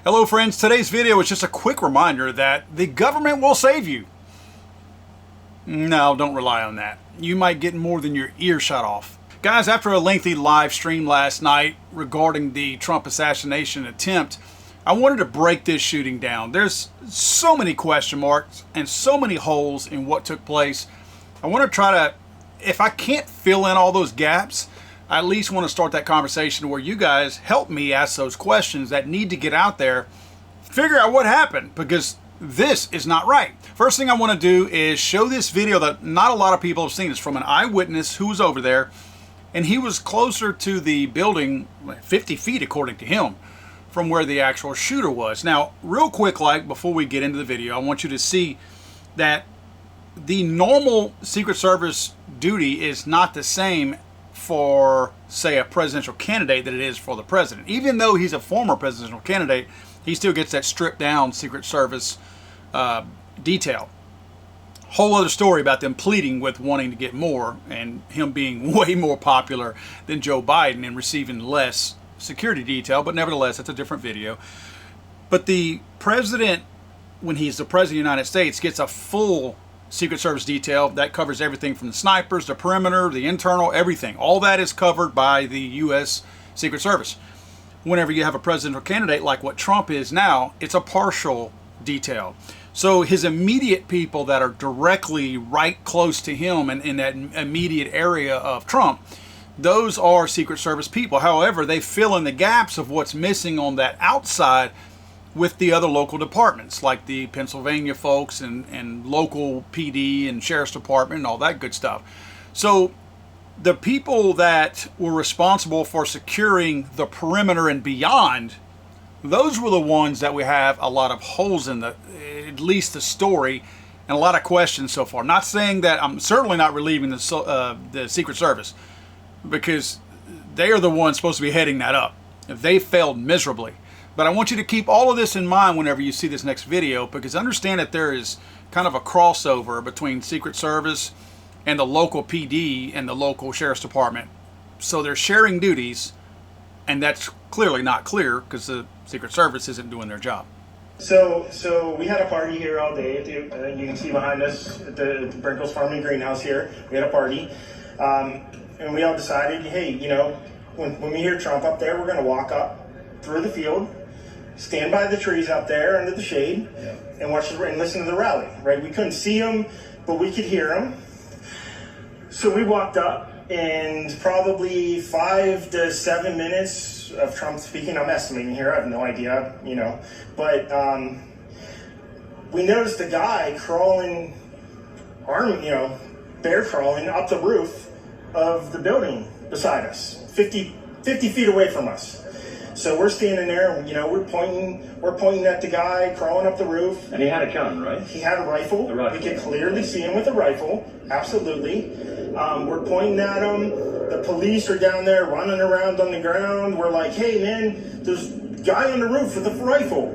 Hello friends, today's video is just a quick reminder that the government will save you. No, don't rely on that. You might get more than your ear shot off. Guys, after a lengthy live stream last night regarding the Trump assassination attempt, I wanted to break this shooting down. There's so many question marks and so many holes in what took place. I want to try to, if I can't fill in all those gaps, I at least want to start that conversation where you guys help me ask those questions that need to get out there, figure out what happened, because this is not right. First thing I want to do is show this video that not a lot of people have seen. It's from an eyewitness who was over there, and he was closer to the building, 50 feet according to him, from where the actual shooter was. Now, real quick, before we get into the video, I want you to see that the normal Secret Service duty is not the same for, say, a presidential candidate that it is for the president. Even though he's a former presidential candidate, he still gets that stripped down Secret Service detail. Whole other story about them pleading with wanting to get more and him being way more popular than Joe Biden and receiving less security detail, but nevertheless, that's a different video. But the president, when he's the president of the United States, gets a full Secret Service detail that covers everything from the snipers, the perimeter, the internal, everything. All that is covered by the U.S. Secret Service. Whenever you have a presidential candidate like what Trump is now, it's a partial detail. So his immediate people that are directly right close to him and in that immediate area of Trump, those are Secret Service people. However, they fill in the gaps of what's missing on that outside with the other local departments, like the Pennsylvania folks and local PD and Sheriff's Department and all that good stuff. So the people that were responsible for securing the perimeter and beyond, those were the ones that we have a lot of holes in, at least the story, and a lot of questions so far. Not saying that I'm certainly not relieving the Secret Service, because they are the ones supposed to be heading that up. They failed miserably. But I want you to keep all of this in mind whenever you see this next video, because understand that there is kind of a crossover between Secret Service and the local PD and the local Sheriff's Department. So they're sharing duties, and that's clearly not clear because the Secret Service isn't doing their job. So we had a party here all day. You can see behind us at the Brinkles Farming Greenhouse here. We had a party, and we all decided, hey, you know, when we hear Trump up there, we're going to walk up through the field, stand by the trees out there under the shade, and watch and listen to the rally. Right? We couldn't see him, but we could hear him. So we walked up, and probably 5 to 7 minutes of Trump speaking. I'm estimating here. I have no idea, you know, but we noticed a guy crawling, bear crawling up the roof of the building beside us, 50 feet away from us. So we're standing there, and, you know, we're pointing at the guy crawling up the roof. And he had a gun, right? He had a rifle. We could clearly see him with a rifle. Absolutely. We're pointing at him. The police are down there running around on the ground. We're like, hey, man, there's a guy on the roof with a rifle.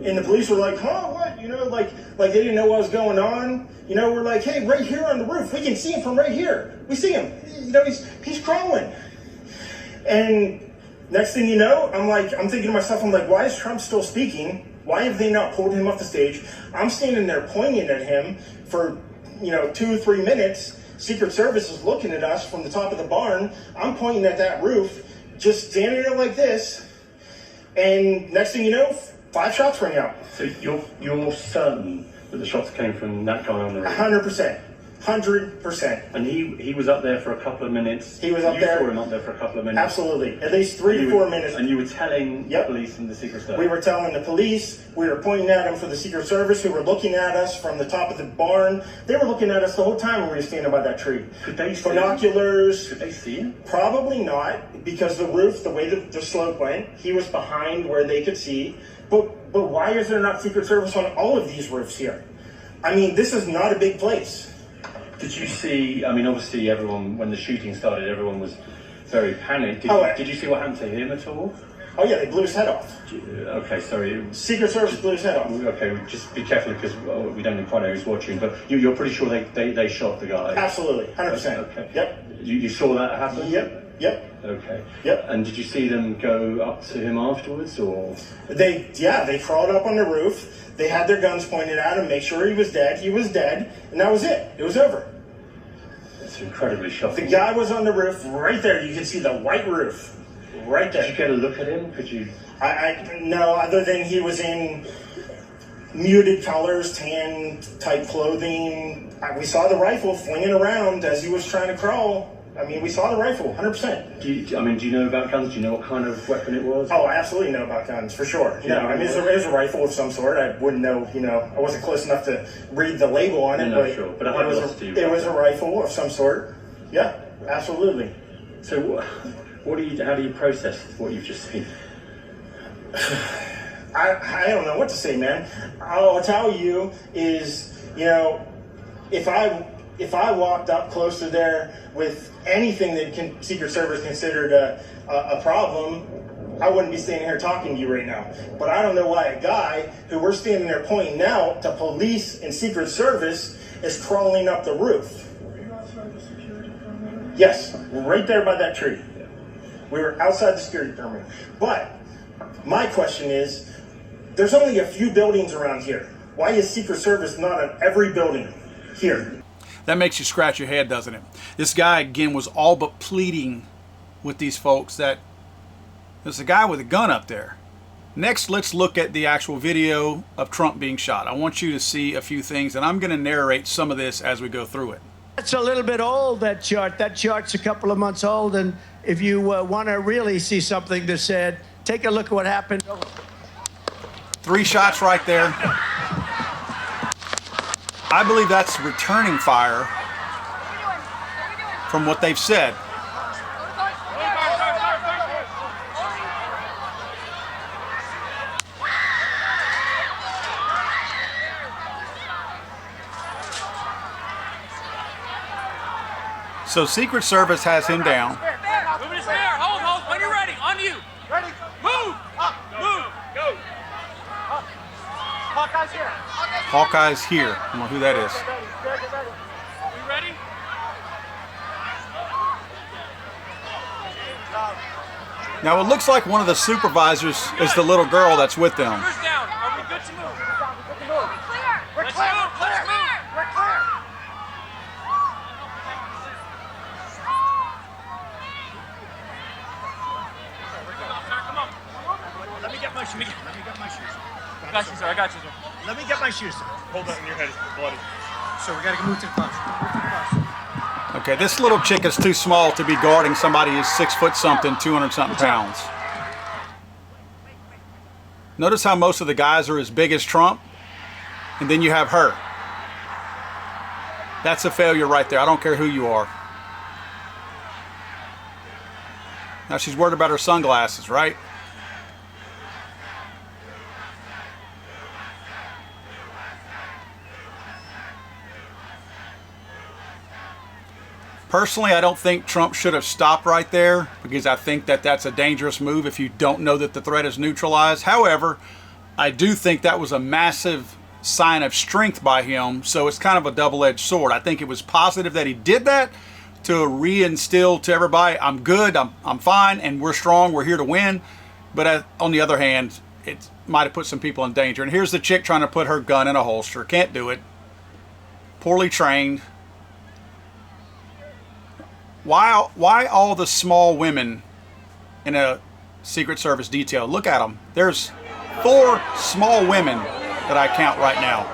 And the police were like, huh, what? You know, like they didn't know what was going on. You know, we're like, hey, right here on the roof. We can see him from right here. We see him. You know, he's crawling. And next thing you know, I'm thinking to myself, I'm like, why is Trump still speaking? Why have they not pulled him off the stage? I'm standing there pointing at him for, 2 or 3 minutes. Secret Service is looking at us from the top of the barn. I'm pointing at that roof, just standing there like this. And next thing you know, 5 shots ring out. So you're certain that the shots came from that guy on the roof? 100%. 100%. And he was up there for a couple of minutes. He was up there. You saw him up there for a couple of minutes. Absolutely. At least 3 to 4 minutes. And you were telling the police and the Secret Service? We were telling the police. We were pointing at them for the Secret Service, who were looking at us from the top of the barn. They were looking at us the whole time when we were standing by that tree. Could they see binoculars? Could they see him? Probably not, because the roof, the way the slope went, he was behind where they could see. But why is there not Secret Service on all of these roofs here? I mean, this is not a big place. Did you see, obviously everyone, when the shooting started, everyone was very panicked. Did you see what happened to him at all? Oh yeah, they blew his head off. Okay, sorry. Secret Service blew his head off. Okay, just be careful because we don't quite know who's watching, but you're pretty sure they shot the guy? Absolutely, 100%. Okay. Yep. You saw that happen? Yep. Yep. Okay. Yep. And did you see them go up to him afterwards, or? They crawled up on the roof. They had their guns pointed at him, make sure he was dead. He was dead, and that was it. It was over. It's incredibly shocking. The guy was on the roof right there. You can see the white roof right there. Did you get a look at him? Could you? No, other than he was in muted colors, tan type clothing. We saw the rifle flinging around as he was trying to crawl. I mean, we saw the rifle, 100%. Do you know about guns? Do you know what kind of weapon it was? Oh, I absolutely know about guns, for sure. No, I mean, it was a rifle of some sort. I wouldn't know, I wasn't close enough to read the label on it, but, sure. But it was a rifle of some sort. Yeah, absolutely. So, how do you process what you've just seen? I don't know what to say, man. All I'll tell you is, if I walked up close to there with anything that Secret Service considered a problem, I wouldn't be standing here talking to you right now. But I don't know why a guy who we're standing there pointing out to police and Secret Service is crawling up the roof. Were you outside the security perimeter? Yes, right there by that tree. We were outside the security perimeter. But my question is, there's only a few buildings around here. Why is Secret Service not on every building here? That makes you scratch your head, doesn't it? This guy, again, was all but pleading with these folks that there's a guy with a gun up there. Next, let's look at the actual video of Trump being shot. I want you to see a few things, and I'm going to narrate some of this as we go through it. It's a little bit old, that chart. That chart's a couple of months old, and if you want to really see something that's said, take a look at what happened. 3 shots right there. I believe that's returning fire from what they've said. So Secret Service has him down. Move it spare. Hold. When you're ready. On you. Ready? Move. Move. Go. Hawkeye's here. Hawkeye's here. I don't know who that is. Get ready. We ready? Now it looks like one of the supervisors is the little girl that's with them. Numbers down. Are we good to move? We're Let's clear. move. Let's move. We're clear. Come on. Let me get my shoes. I got you, sir. Let me get my shoes. Hold that in your head. It's bloody. So we got to move to the bus. Okay, this little chick is too small to be guarding somebody who's 6 foot something, 200 something pounds. Notice how most of the guys are as big as Trump, and then you have her. That's a failure right there. I don't care who you are. Now she's worried about her sunglasses, right? Personally, I don't think Trump should have stopped right there because I think that that's a dangerous move if you don't know that the threat is neutralized. However, I do think that was a massive sign of strength by him, so it's kind of a double-edged sword. I think it was positive that he did that to reinstill to everybody, I'm good, I'm fine, and we're strong, we're here to win. But on the other hand, it might have put some people in danger. And here's the chick trying to put her gun in a holster. Can't do it. Poorly trained. Why all the small women in a Secret Service detail? Look at them. There's 4 small women that I count right now.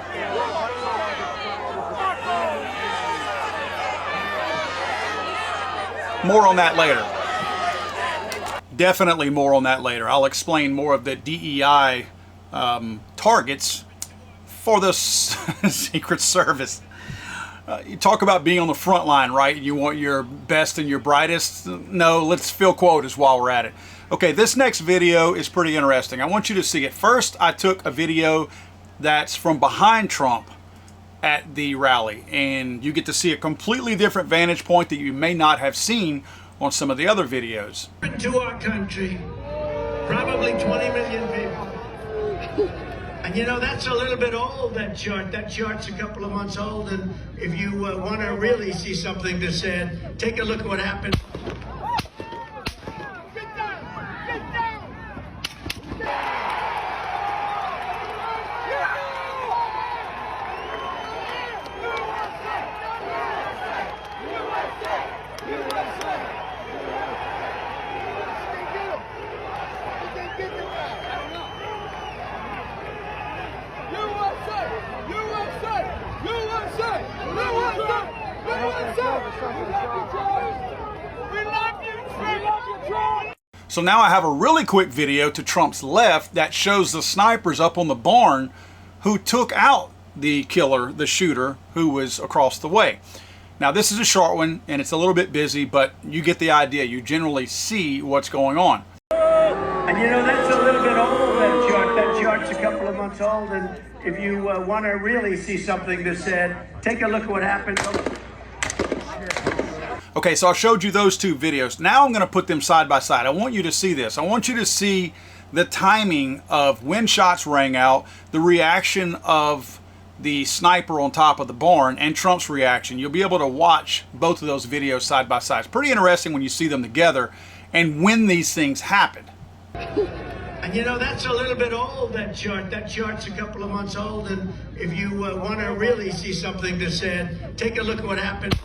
More on that later. Definitely more on that later. I'll explain more of the DEI targets for the Secret Service. You talk about being on the front line, right? You want your best and your brightest? No, let's fill quotas while we're at it. Okay, this next video is pretty interesting. I want you to see it. First, I took a video that's from behind Trump at the rally, and you get to see a completely different vantage point that you may not have seen on some of the other videos. To our country, probably 20 million people. And that's a little bit old, that chart. That chart's a couple of months old, and if you want to really see something that's said, take a look at what happened. So now I have a really quick video to Trump's left that shows the snipers up on the barn who took out the killer, the shooter, who was across the way. Now this is a short one and it's a little bit busy, but you get the idea. You generally see what's going on. And you know, that's a little bit old, that chart. That chart's a couple of months old, and if you want to really see something that's said, take a look at what happened. Okay, so I showed you those two videos. Now I'm going to put them side by side. I want you to see this. I want you to see the timing of when shots rang out, the reaction of the sniper on top of the barn, and Trump's reaction. You'll be able to watch both of those videos side by side. It's pretty interesting when you see them together and when these things happened. And you know, that's a little bit old, that chart. That chart's a couple of months old, and if you want to really see something that's said, take a look at what happened.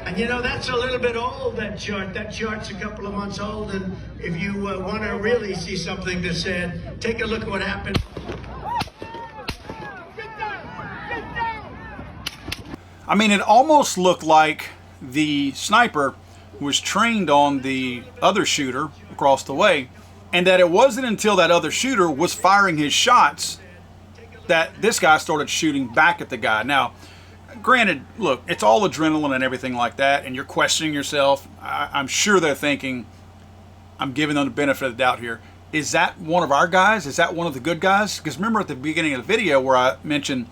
And you know, that's a little bit old, that chart. That chart's a couple of months old, and if you want to really see something that's said, take a look at what happened. I mean, it almost looked like the sniper was trained on the other shooter across the way, and that it wasn't until that other shooter was firing his shots that this guy started shooting back at the guy. Now, granted, look, it's all adrenaline and everything like that, and you're questioning yourself. I'm sure they're thinking, I'm giving them the benefit of the doubt here. Is that one of our guys? Is that one of the good guys? Because remember at the beginning of the video where I mentioned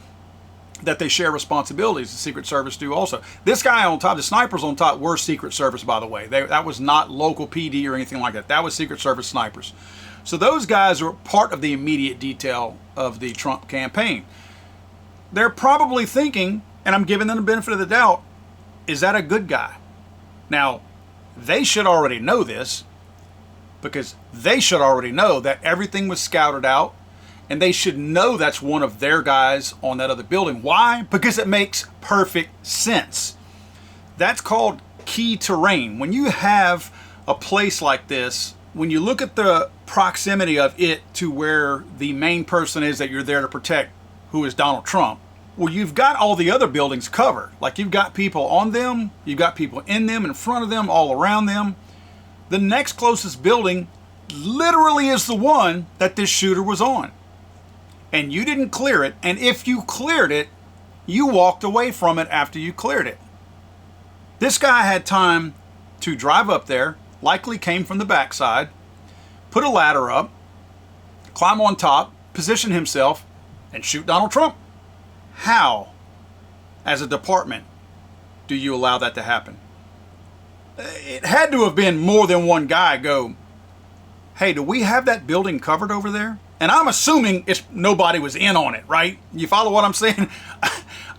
that they share responsibilities, the Secret Service do also. This guy on top, the snipers on top, were Secret Service, by the way. That was not local PD or anything like that. That was Secret Service snipers. So those guys are part of the immediate detail of the Trump campaign. They're probably thinking, and I'm giving them the benefit of the doubt, is that a good guy? Now, they should already know this, because they should already know that everything was scouted out, and they should know that's one of their guys on that other building. Why? Because it makes perfect sense. That's called key terrain. When you have a place like this, when you look at the proximity of it to where the main person is that you're there to protect, who is Donald Trump, well, you've got all the other buildings covered. Like, you've got people on them, you've got people in them, in front of them, all around them. The next closest building literally is the one that this shooter was on. And you didn't clear it, and if you cleared it, you walked away from it after you cleared it. This guy had time to drive up there, likely came from the backside, put a ladder up, climb on top, position himself, and shoot Donald Trump. How, as a department, do you allow that to happen? It had to have been more than one guy go, hey, do we have that building covered over there? And I'm assuming nobody was in on it, right? You follow what I'm saying?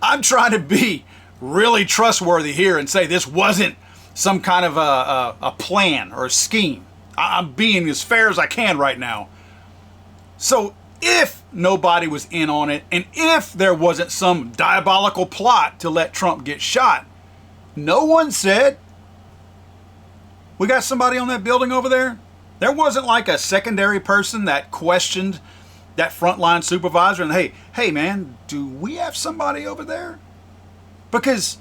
I'm trying to be really trustworthy here and say this wasn't some kind of a plan or a scheme. I'm being as fair as I can right now. So if nobody was in on it, and if there wasn't some diabolical plot to let Trump get shot, no one said, we got somebody on that building over there? There wasn't like a secondary person that questioned that frontline supervisor and, hey man, do we have somebody over there? Because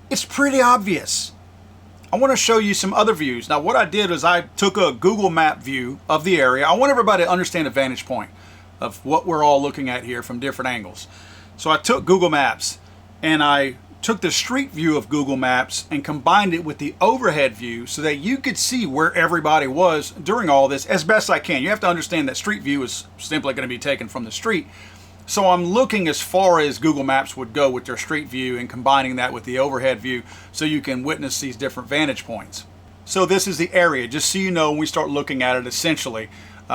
it's pretty obvious. I want to show you some other views. Now, what I did was I took a Google map view of the area. I want everybody to understand a vantage point of what we're all looking at here from different angles. So I took Google Maps and I took the street view of Google Maps and combined it with the overhead view so that you could see where everybody was during all this as best I can. You have to understand that street view is simply going to be taken from the street. So I'm looking as far as Google Maps would go with their street view and combining that with the overhead view so you can witness these different vantage points. So this is the area, just so you know when we start looking at it essentially.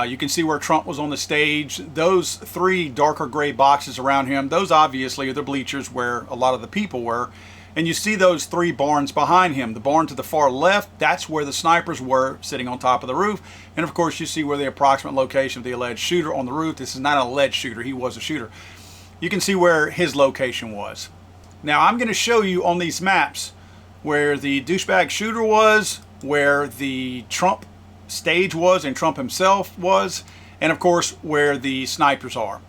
You can see where Trump was on the stage. Those three darker gray boxes around him, those obviously are the bleachers where a lot of the people were. And you see those three barns behind him. The barn to the far left, that's where the snipers were sitting on top of the roof. And of course you see where the approximate location of the alleged shooter on the roof. This is not an alleged shooter, he was a shooter. You can see where his location was. Now I'm going to show you on these maps where the douchebag shooter was, where the Trump stage was and Trump himself was, and of course where the snipers are.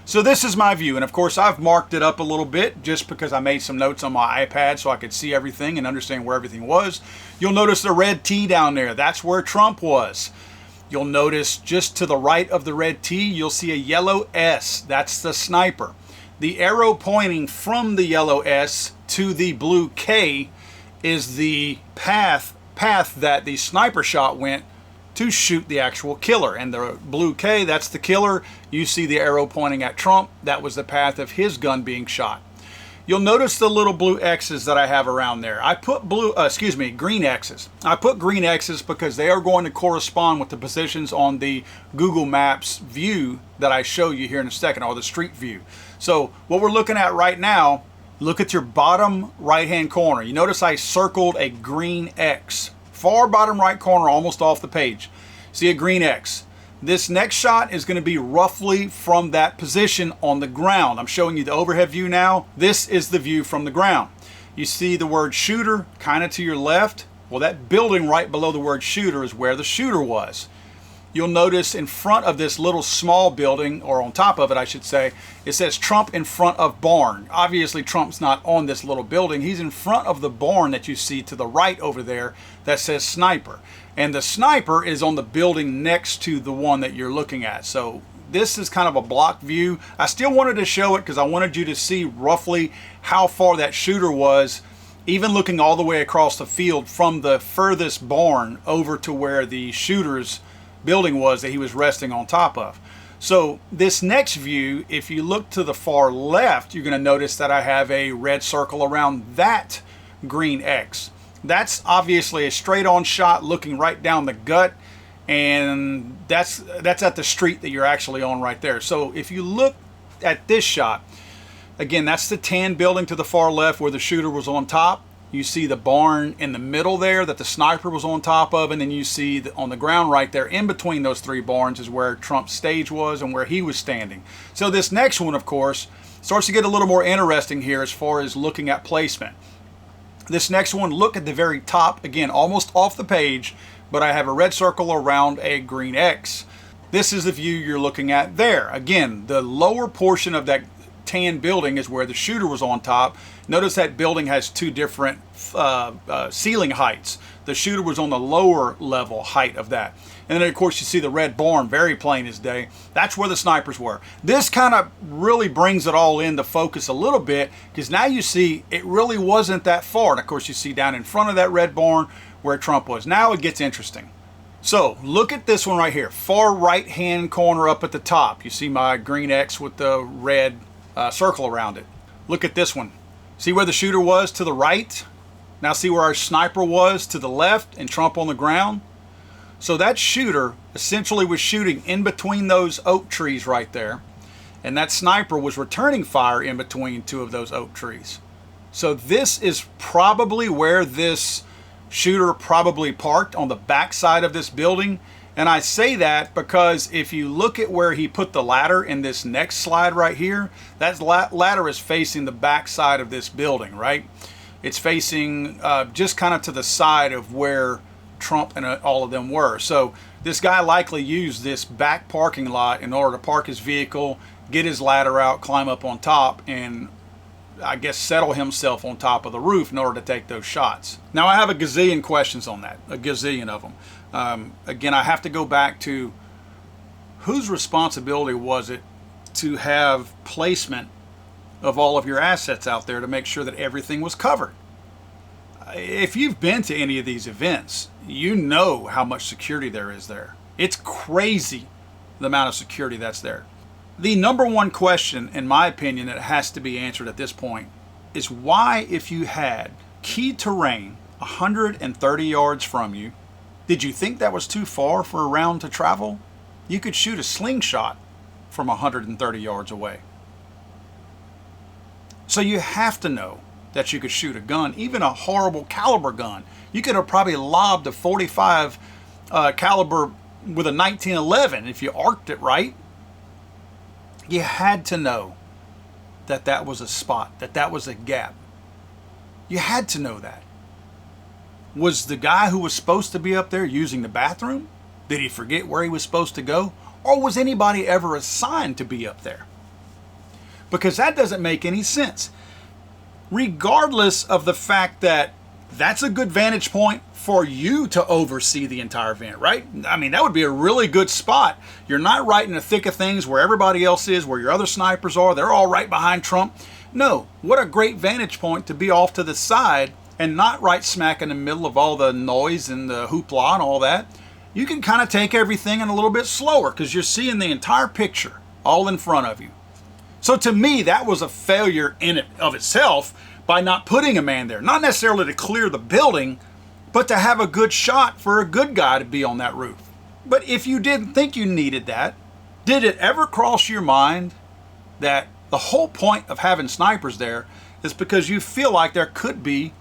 So this is my view, and of course I've marked it up a little bit just because I made some notes on my iPad so I could see everything and understand where everything was. You'll notice the red T down there. That's where Trump was. You'll notice just to the right of the red T, you'll see a yellow S. That's the sniper. The arrow pointing from the yellow S to the blue K is the path that the sniper shot went to shoot the actual killer. And the blue K, that's the killer. You see the arrow pointing at Trump. That was the path of his gun being shot. You'll notice the little blue X's that I have around there. I put green X's. I put green X's because they are going to correspond with the positions on the Google Maps view that I show you here in a second, or the street view. So what we're looking at right now, look at your bottom right-hand corner. You notice I circled a green X. Far bottom right corner, almost off the page. See a green X. This next shot is going to be roughly from that position on the ground. I'm showing you the overhead view now. This is the view from the ground. You see the word shooter kind of to your left. Well, that building right below the word shooter is where the shooter was. You'll notice in front of this little small building, or on top of it I should say, it says Trump in front of barn. Obviously Trump's not on this little building. He's in front of the barn that you see to the right over there that says sniper. And the sniper is on the building next to the one that you're looking at. So this is kind of a block view. I still wanted to show it because I wanted you to see roughly how far that shooter was, even looking all the way across the field from the furthest barn over to where the shooter's building was that he was resting on top of. So this next view, if you look to the far left, you're going to notice that I have a red circle around that green X. That's obviously a straight on shot looking right down the gut, and that's at the street that you're actually on right there. So if you look at this shot, again, that's the tan building to the far left where the shooter was on top. You see the barn in the middle there that the sniper was on top of, and then you see on the ground right there in between those three barns is where Trump's stage was and where he was standing. So this next one, of course, starts to get a little more interesting here as far as looking at placement. This next one, look at the very top, again, almost off the page, but I have a red circle around a green X. This is the view you're looking at there. Again, the lower portion of that tan building is where the shooter was on top. Notice that building has two different ceiling heights. The shooter was on the lower level height of that. And then of course you see the red barn, very plain as day. That's where the snipers were. This kind of really brings it all into focus a little bit, because now you see it really wasn't that far. And of course you see down in front of that red barn where Trump was. Now it gets interesting. So look at this one right here, far right hand corner up at the top. You see my green X with the red circle around it. Look at this one. See where the shooter was to the right? Now see where our sniper was to the left and Trump on the ground? So that shooter essentially was shooting in between those oak trees right there, and that sniper was returning fire in between two of those oak trees. So this is probably where this shooter probably parked, on the back side of this building. And I say that because if you look at where he put the ladder in this next slide right here, that ladder is facing the back side of this building, right? It's facing just kind of to the side of where Trump and all of them were. So this guy likely used this back parking lot in order to park his vehicle, get his ladder out, climb up on top, and I guess settle himself on top of the roof in order to take those shots. Now I have a gazillion questions on that, a gazillion of them. Again, I have to go back to whose responsibility was it to have placement of all of your assets out there to make sure that everything was covered. If you've been to any of these events, you know how much security there is there. It's crazy the amount of security that's there. The number one question, in my opinion, that has to be answered at this point is why, if you had key terrain 130 yards from you, did you think that was too far for a round to travel? You could shoot a slingshot from 130 yards away. So you have to know that you could shoot a gun, even a horrible caliber gun. You could have probably lobbed a 45 caliber with a 1911 if you arced it right. You had to know that that was a spot, that that was a gap. You had to know that. Was the guy who was supposed to be up there using the bathroom? Did he forget where he was supposed to go? Or was anybody ever assigned to be up there? because that doesn't make any sense. Regardless of the fact that that's a good vantage point for you to oversee the entire event, right? I mean, that would be a really good spot. You're not right in the thick of things where everybody else is, where your other snipers are. They're all right behind Trump. No, what a great vantage point to be off to the side and not right smack in the middle of all the noise and the hoopla and all that. You can kind of take everything in a little bit slower because you're seeing the entire picture all in front of you. So to me, that was a failure in it of itself by not putting a man there. Not necessarily to clear the building, but to have a good shot for a good guy to be on that roof. But if you didn't think you needed that, did it ever cross your mind that the whole point of having snipers there is because you feel like there could be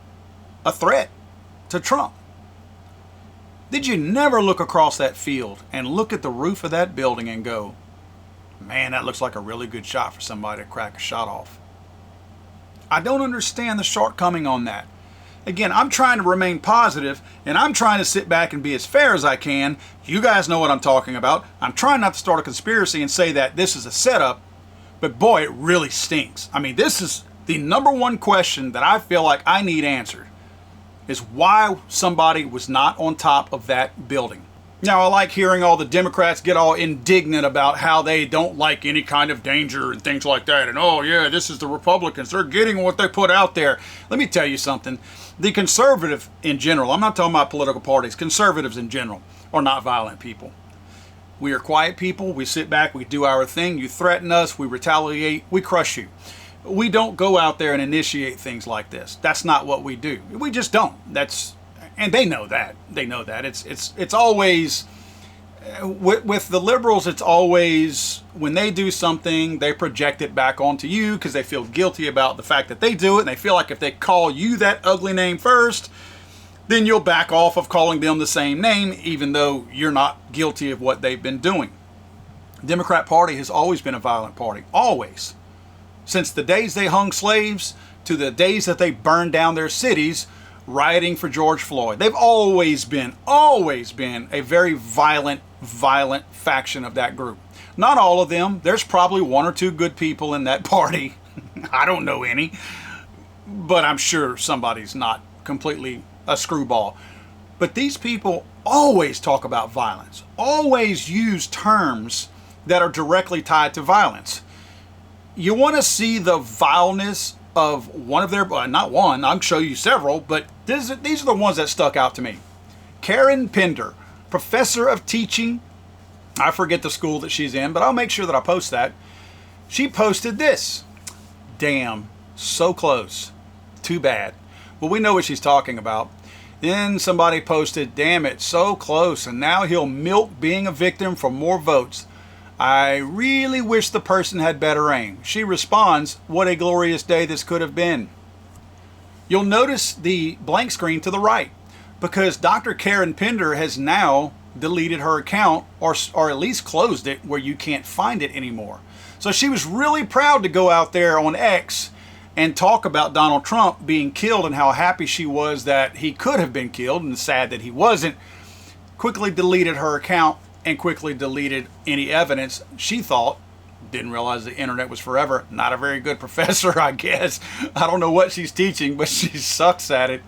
a threat to Trump? Did you never look across that field and look at the roof of that building and go, man, that looks like a really good shot for somebody to crack a shot off? I don't understand the shortcoming on that. Again, I'm trying to remain positive, and I'm trying to sit back and be as fair as I can. You guys know what I'm talking about. I'm trying not to start a conspiracy and say that this is a setup, but boy, it really stinks. I mean, this is the number one question that I feel like I need answered, is why somebody was not on top of that building. Now, I like hearing all the Democrats get all indignant about how they don't like any kind of danger and things like that. And, oh, yeah, this is the Republicans. They're getting what they put out there. Let me tell you something. The conservative in general, I'm not talking about political parties, conservatives in general are not violent people. We are quiet people. We sit back. We do our thing. You threaten us. We retaliate. We crush you. We don't go out there and initiate things like this. That's not what we do. We just don't. And they know that. They know that. It's always, with the liberals, it's always, when they do something, they project it back onto you because they feel guilty about the fact that they do it. And they feel like if they call you that ugly name first, then you'll back off of calling them the same name, even though you're not guilty of what they've been doing. The Democrat Party has always been a violent party. Always. Since the days they hung slaves to the days that they burned down their cities, rioting for George Floyd. They've always been a very violent faction of that group. Not all of them. There's probably one or two good people in that party. I don't know any. But I'm sure somebody's not completely a screwball. But these people always talk about violence. Always use terms that are directly tied to violence. You want to see the vileness of one of their, not one, I'll show you several, but these are the ones that stuck out to me. Karen Pender, professor of teaching, I forget the school that she's in, but I'll make sure that I post that. She posted this. Damn, so close. Too bad. Well, we know what she's talking about. Then somebody posted, damn it, so close, and now he'll milk being a victim for more votes. I really wish the person had better aim. She responds, what a glorious day this could have been. You'll notice the blank screen to the right because Dr. Karen Pender has now deleted her account or at least closed it where you can't find it anymore. So she was really proud to go out there on X and talk about Donald Trump being killed and how happy she was that he could have been killed and sad that he wasn't. Quickly deleted her account and quickly deleted any evidence. She thought, didn't realize the internet was forever. Not a very good professor, I guess. I don't know what she's teaching, but she sucks at it.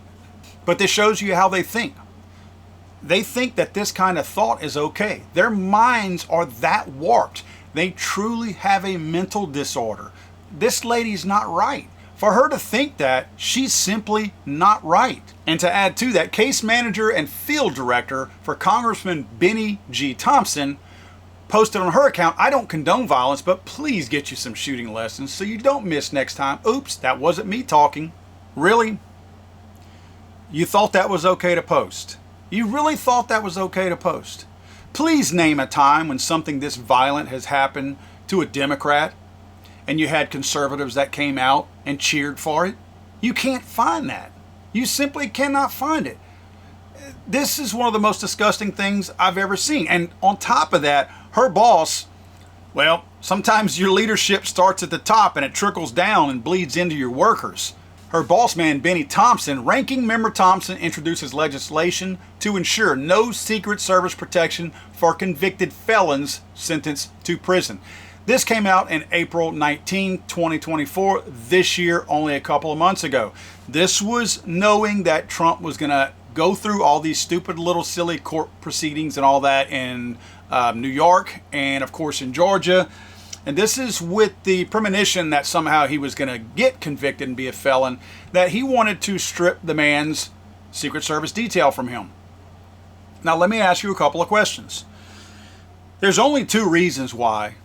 But this shows you how they think. They think that this kind of thought is okay. Their minds are that warped. They truly have a mental disorder. This lady's not right. For her to think that, she's simply not right. And to add to that, case manager and field director for Congressman Benny G. Thompson posted on her account, I don't condone violence, but please get you some shooting lessons so you don't miss next time. Oops, that wasn't me talking. Really? You thought that was okay to post? You really thought that was okay to post? Please name a time when something this violent has happened to a Democrat and you had conservatives that came out and cheered for it. You can't find that. You simply cannot find it. This is one of the most disgusting things I've ever seen. And on top of that, her boss, well, sometimes your leadership starts at the top and it trickles down and bleeds into your workers. Her boss man, Benny Thompson, Ranking Member Thompson, introduces legislation to ensure no Secret Service protection for convicted felons sentenced to prison. This came out in April 19, 2024, this year, only a couple of months ago. This was knowing that Trump was going to go through all these stupid little silly court proceedings and all that in New York and, of course, in Georgia. And this is with the premonition that somehow he was going to get convicted and be a felon, that he wanted to strip the man's Secret Service detail from him. Now, let me ask you a couple of questions. There's only two reasons why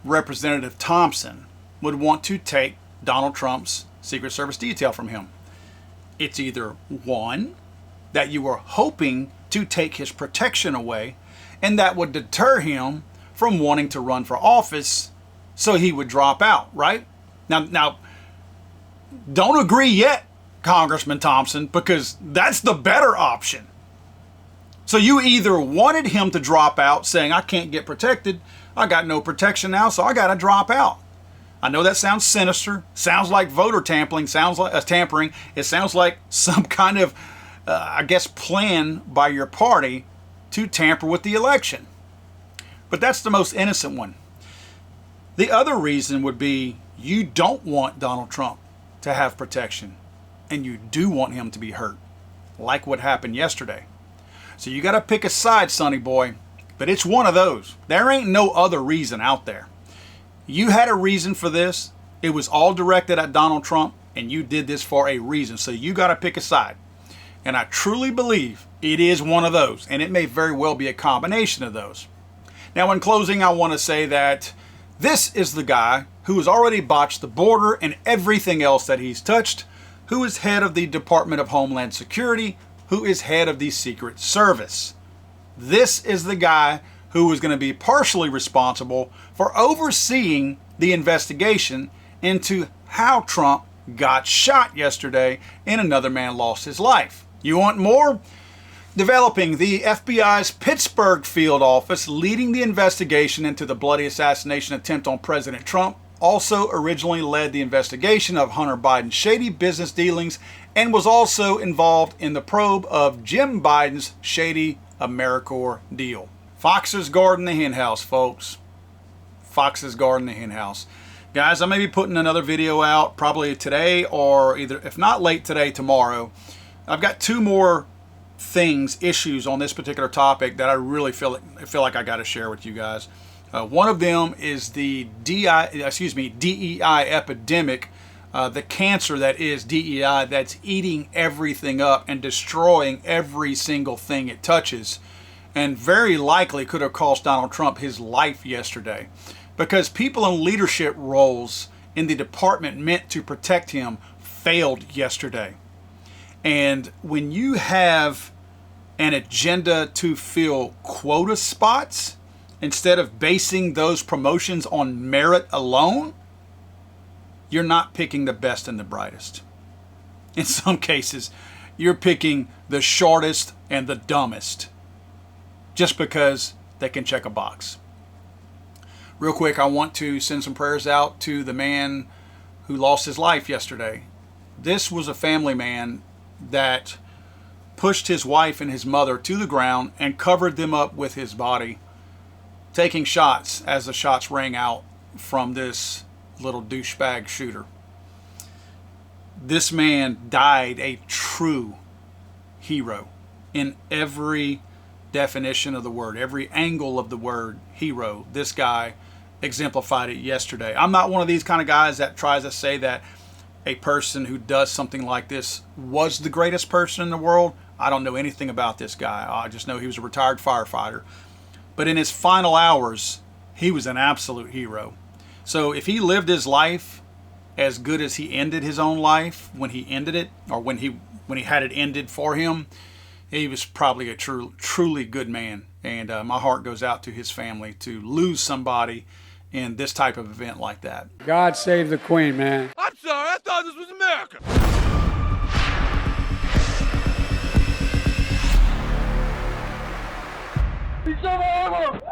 Representative Thompson would want to take Donald Trump's Secret Service detail from him. It's either one, that you were hoping to take his protection away, and that would deter him from wanting to run for office, so he would drop out, right? Now, don't agree yet, Congressman Thompson, because that's the better option. So you either wanted him to drop out, saying, I can't get protected, I got no protection now, so I got to drop out. I know that sounds sinister, sounds like voter tampering, sounds like tampering. It sounds like some kind of, I guess, plan by your party to tamper with the election. But that's the most innocent one. The other reason would be you don't want Donald Trump to have protection, and you do want him to be hurt, like what happened yesterday. So you got to pick a side, sonny boy. But it's one of those. There ain't no other reason out there. You had a reason for this. It was all directed at Donald Trump, and you did this for a reason. So you got to pick a side. And I truly believe it is one of those, and it may very well be a combination of those. Now, in closing, I want to say that this is the guy who has already botched the border and everything else that he's touched, who is head of the Department of Homeland Security, who is head of the Secret Service. This is the guy who is going to be partially responsible for overseeing the investigation into how Trump got shot yesterday and another man lost his life. You want more? Developing the FBI's Pittsburgh field office leading the investigation into the bloody assassination attempt on President Trump also originally led the investigation of Hunter Biden's shady business dealings and was also involved in the probe of Jim Biden's shady AmeriCorps deal. Fox's guarding the henhouse, folks. Fox's guarding the henhouse. Guys, I may be putting another video out probably today, or either, if not late today, tomorrow. I've got two more issues on this particular topic that I really feel like I got to share with you guys. One of them is the DEI epidemic, the cancer that is DEI, that's eating everything up and destroying every single thing it touches, and very likely could have cost Donald Trump his life yesterday, because people in leadership roles in the department meant to protect him failed yesterday. And when you have an agenda to fill quota spots instead of basing those promotions on merit alone, you're not picking the best and the brightest. In some cases, you're picking the shortest and the dumbest just because they can check a box. Real quick, I want to send some prayers out to the man who lost his life yesterday. This was a family man that pushed his wife and his mother to the ground and covered them up with his body, taking shots as the shots rang out from this little douchebag shooter. This man died a true hero in every definition of the word, every angle of the word hero. This guy exemplified it yesterday. I'm not one of these kind of guys that tries to say that a person who does something like this was the greatest person in the world. I don't know anything about this guy. I just know he was a retired firefighter. But in his final hours, he was an absolute hero. So if he lived his life as good as he ended his own life when he ended it, or when he had it ended for him, he was probably a truly good man. And my heart goes out to his family to lose somebody in this type of event like that. God save the Queen, man. I'm sorry, I thought this was America. He's so horrible.